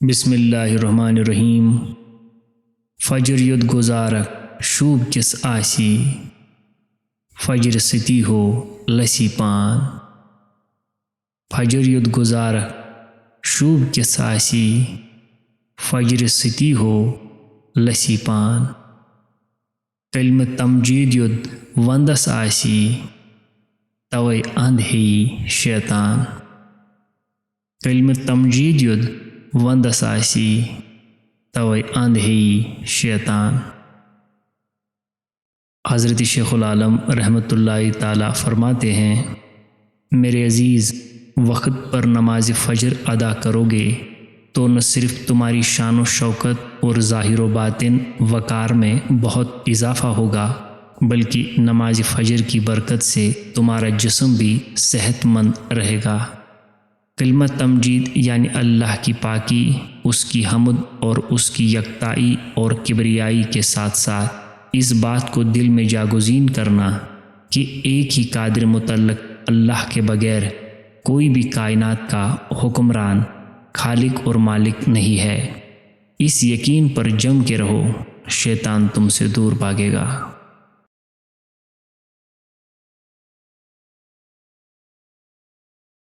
بسم اللہ الرحمن الرحیم۔ فجر یود گزارک شوب کس آسی، فجر ستی ہو لسی پان۔ فجر یود گزارک شوب کس آسی، فجر ستی ہو لسی پان۔ کلمہ تمجید یود وندس آسی، توے اند ہی شیطان۔ کلمہ تمجید یود وندس آسی، توے اند ہی شیطان۔ حضرت شیخ العالم رحمۃ اللہ تعالیٰ فرماتے ہیں، میرے عزیز، وقت پر نماز فجر ادا کرو گے تو نہ صرف تمہاری شان و شوکت اور ظاہر و باطن وقار میں بہت اضافہ ہوگا، بلکہ نماز فجر کی برکت سے تمہارا جسم بھی صحت مند رہے گا۔ کلمہ تمجید یعنی اللہ کی پاکی، اس کی حمد اور اس کی یکتائی اور کبریائی کے ساتھ ساتھ اس بات کو دل میں جاگزین کرنا کہ ایک ہی قادر مطلق اللہ کے بغیر کوئی بھی کائنات کا حکمران، خالق اور مالک نہیں ہے۔ اس یقین پر جم کے رہو، شیطان تم سے دور بھاگے گا۔